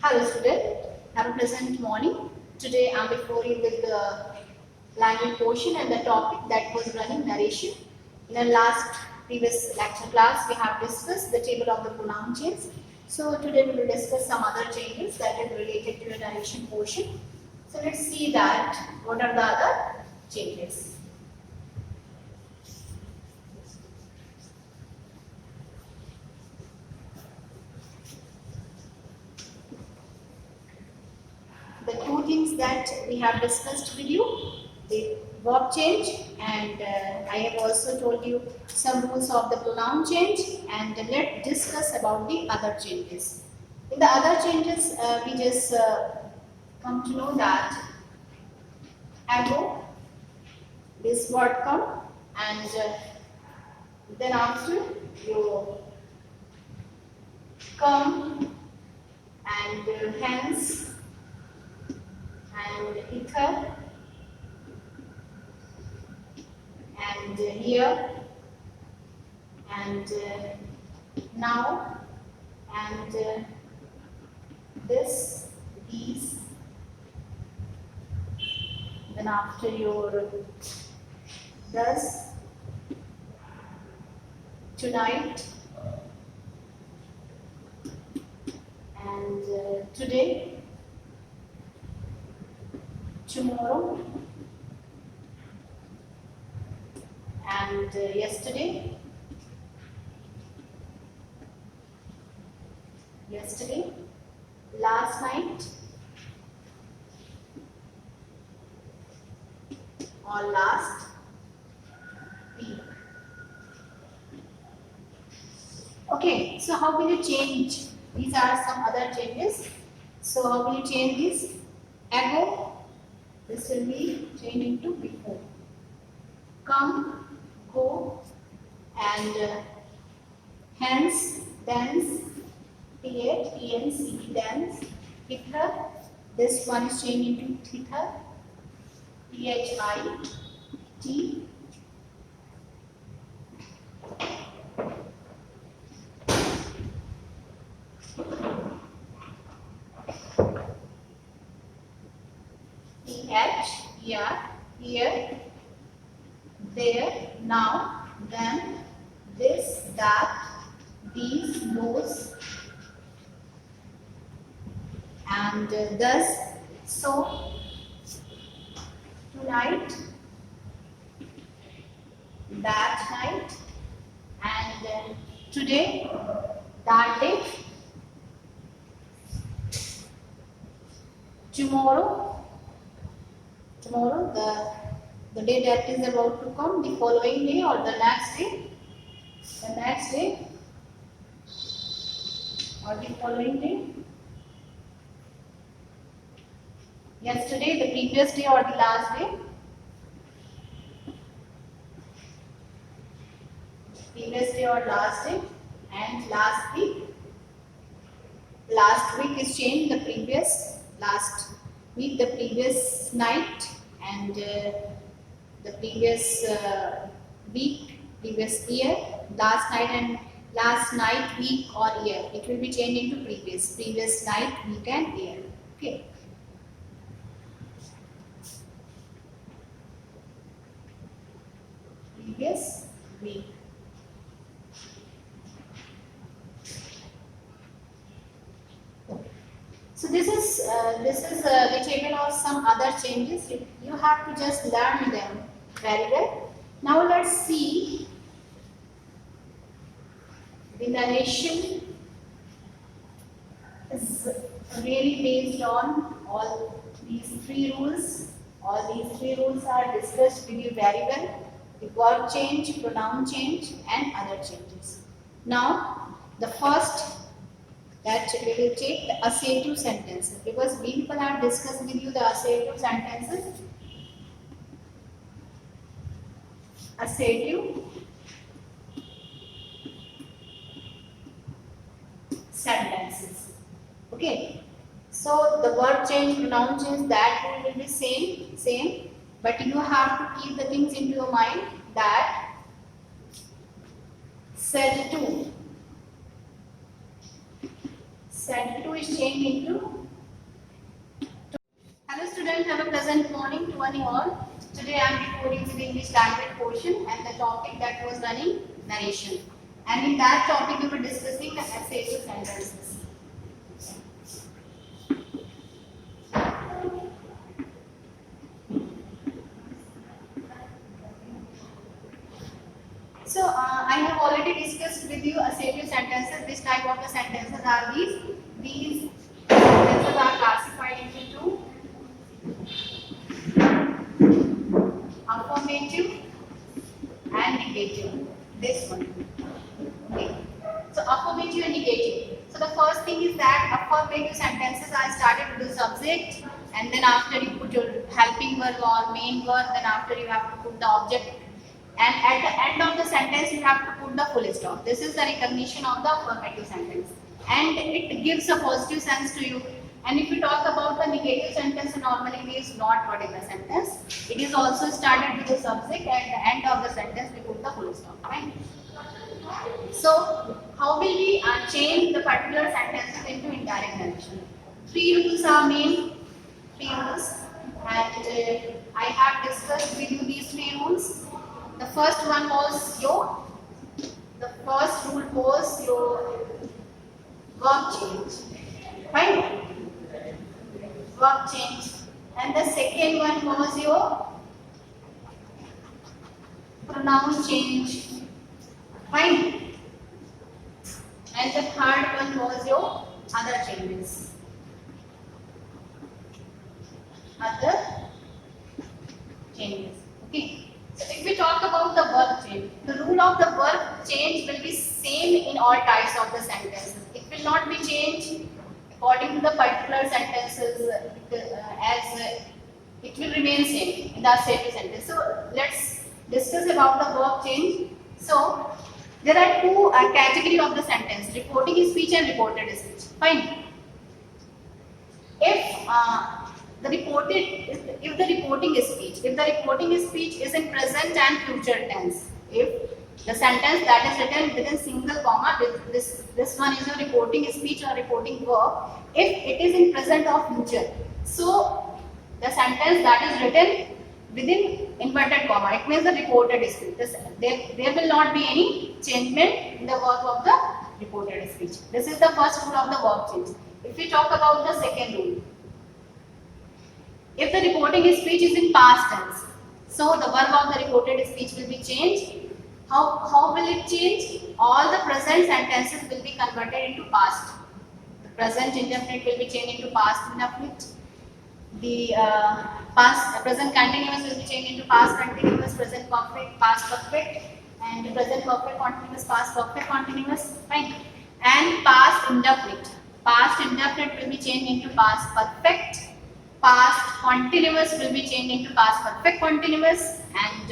Hello student, have a pleasant morning. Today I am before you with the language portion and the topic that was running narration. In the last previous lecture class we have discussed the table of the pronoun change. So today we will discuss some other changes that is related to the narration portion. So let's see that what are the other changes. The two things that we have discussed with you, the verb change, and I have also told you some rules of the pronoun change, and let's discuss about the other changes. In the other changes, we just come to know that ago, this word come, and then after you come, and hence, and ether, and here, and now, and this, these, then after your thus, tonight, and today, tomorrow, and yesterday, last night, or last week. Okay, so how will you change? These are some other changes. So how will you change this? Ago, this will be changed into before. Come, go, and hence, thence, T-H-E-N-C-E, thence, thither. This one is changed into thither, T-H-I-T. T-H, here, there, now, then, this, that, these, those, and thus, so, tonight, that night, and today, that day, tomorrow, the day that is about to come, the following day or the next day, or the following day, yesterday, the previous day or the last day, previous day or last day, and last week. Last week is changed, the previous, last week, the previous night, and the previous week, previous year, last night and last night, week or year. It will be changed into previous night, week and year. Okay. Previous week. So this is the table of some other changes. You have to just learn them very well. Now let's see the narration is really based on all these three rules. All these three rules are discussed with you very well. The verb change, pronoun change, and other changes. Now the first that we will take the assertive sentences, because we people have discussed with you the assertive sentences. Assertive sentences. Okay. So the verb change, pronoun change, that will be same, but you have to keep the things into your mind that said to Set 2 is changed into. Hello students, have a pleasant morning to one and all. Today I am before you with the English language portion and the topic that was running narration. And in that topic we were discussing the assertive sentences. So I have already discussed with you assertive sentences. Which type of the sentences are these? These sentences are classified into two: affirmative and negative. This one. Okay. So affirmative and negative. So the first thing is that affirmative sentences are started with the subject, and then after you put your helping verb or main verb, then after you have to put the object, and at the end of the sentence you have to put the full stop. This is the recognition of the affirmative sentence, and it gives a positive sense to you. And if you talk about the negative sentence, normally it is not what in the sentence. It is also started with the subject, and at the end of the sentence we put the full stop. Right? So how will we change the particular sentences into indirect narration? Three rules are main. Three rules, and I have discussed with you these three rules. The first one was the first rule was your verb change, right? Verb change. And the second one was your pronoun change, fine. And the third one was your other changes. Other changes, okay. So if we talk about the verb change, the rule of the verb change will be same in all types of the sentences. It will not be changed according to the particular sentences as it will remain same in the assertive sentence. So let's discuss about the verb change. So there are two categories of the sentence: reporting speech and reported speech. Fine. If the reporting speech is in present and future tense, if the sentence that is written within single comma, this one is your reporting speech or reporting verb, if it is in present or future, so the sentence that is written within inverted comma, it means the reported speech. There will not be any changement in the verb of the reported speech. This is the first rule of the verb change. If we talk about the second rule, if the reporting speech is in past tense, so the verb of the reported speech will be changed. How will it change? All the present sentences will be converted into past. The present indefinite will be changed into past indefinite. The present continuous will be changed into past continuous, present perfect, past perfect, and present perfect continuous, past perfect continuous. Fine. And past indefinite. Past indefinite will be changed into past perfect. Past continuous will be changed into past perfect continuous, and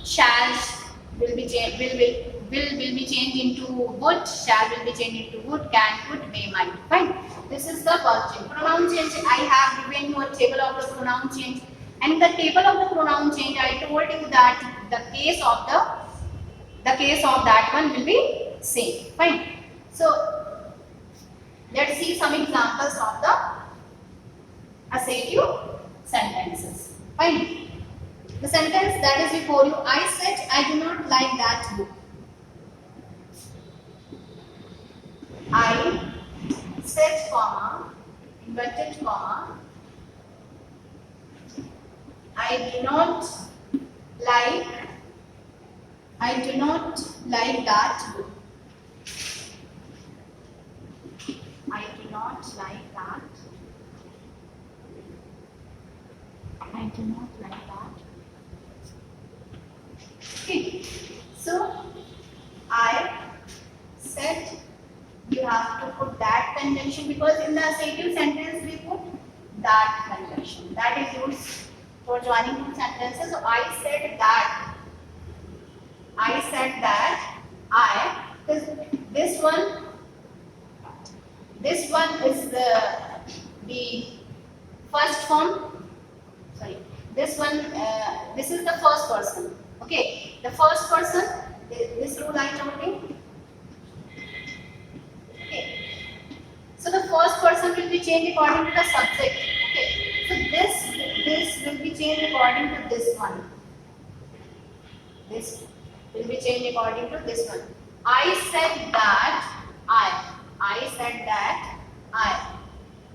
shall will be changed into would, shall will be changed into would, can, could, may, might. Fine. This is the verb change. Pronoun change, I have given you a table of the pronoun change, and in the table of the pronoun change I told you that the case of that one will be same. Fine. So let's see some examples of the assertive sentences. Fine. The sentence that is before you: I said I do not like that book. I said, comma, inverted comma, I do not like that book. I do not like that. I do not like that. Okay. So I said you have to put that conjunction, because in the assertive sentence we put that conjunction. That is used for joining two sentences. So I said that. This one is the first form. Sorry, this is the first person. Okay, the first person, this rule I told you. Okay, person will be changed according to the subject. Okay, so this will be changed according to this one. This will be changed according to this one. I said that I said that I.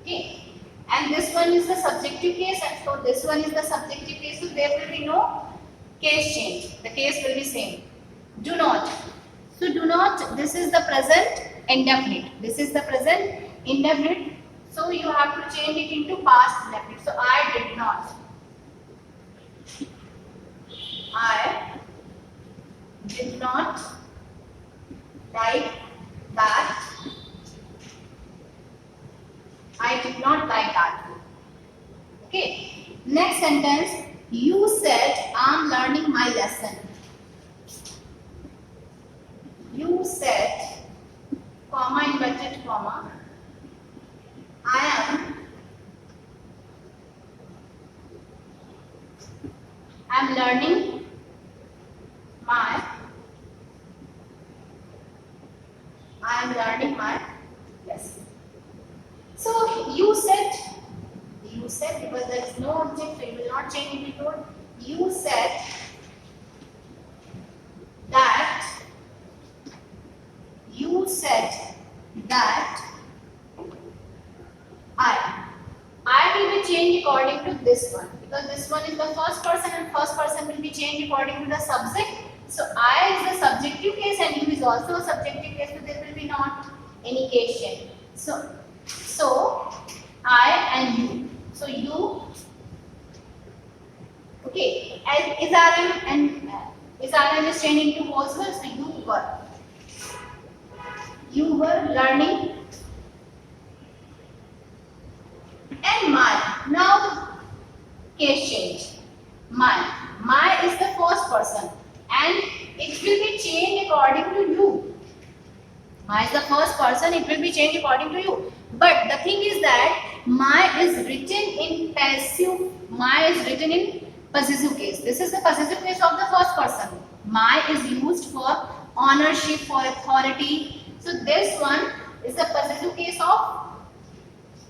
Okay, and this one is the subjective case, and so this one is the subjective case. So there will be no case change. The case will be same. Do not. So do not. This is the present indefinite. This is the present indefinite. So you have to change it into past indefinite. So I did not. I did not like that. I did not like that food. Okay. Next sentence. You said I'm learning my lesson. You said, comma inverted comma. I'm learning my lesson. So you said because there is no object, so you will not change it into you said that I will be changed according to this one because this one is the first person and first person will be changed according to the subject. So I is the subjective case and you is also a subjective case, so there will be not any case change. So I and you. So you, okay, and is RM is changed into was were, so you were learning. And my. Now the case change. My is the first person and it will be changed according to you. My is the first person, it will be changed according to you. But the thing is that my is written in passive, my is written in possessive case. This is the possessive case of the first person. My is used for ownership, for authority. So this one is the possessive case of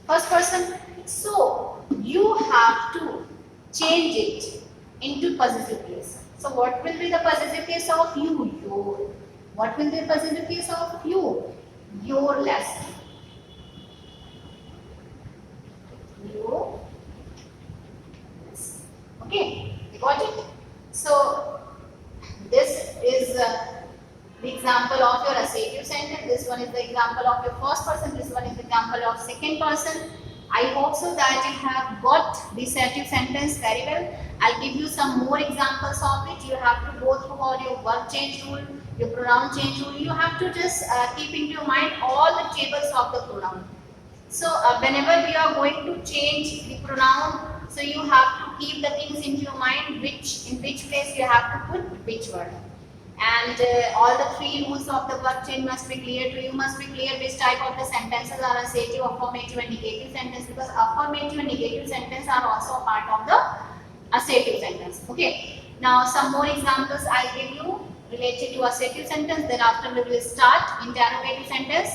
first person. So you have to change it into possessive case. So what will be the possessive case of you? Your. What will be the possessive case of you? Your lesson. Your lesson. Okay, you got it? So this is the example of your assertive sentence. This one is the example of your first person. This one is the example of second person. I hope so that you have got the assertive sentence very well. I'll give you some more examples of it. You have to go through all your verb change rule, your pronoun change rule. You have to just keep into your mind all the tables of the pronoun. So whenever we are going to change the pronoun, so you have to keep the things into your mind, in which place you have to put which word. And all the three rules of the verb change must be clear to you. Must be clear which type of the sentences are assertive, affirmative and negative sentence, because affirmative and negative sentence are also a part of the assertive sentence. Okay. Now some more examples I'll give you related to assertive sentence. Then after we will start interrogative sentence.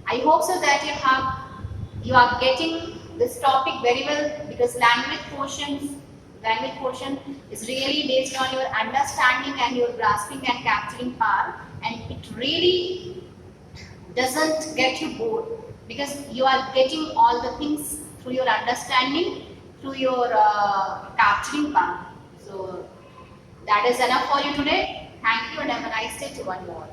I hope so that you are getting this topic very well, because language portion is really based on your understanding and your grasping and capturing power, and it really doesn't get you bored because you are getting all the things through your understanding, through your capturing power. So that is enough for you today. Thank you and have a nice day to one more.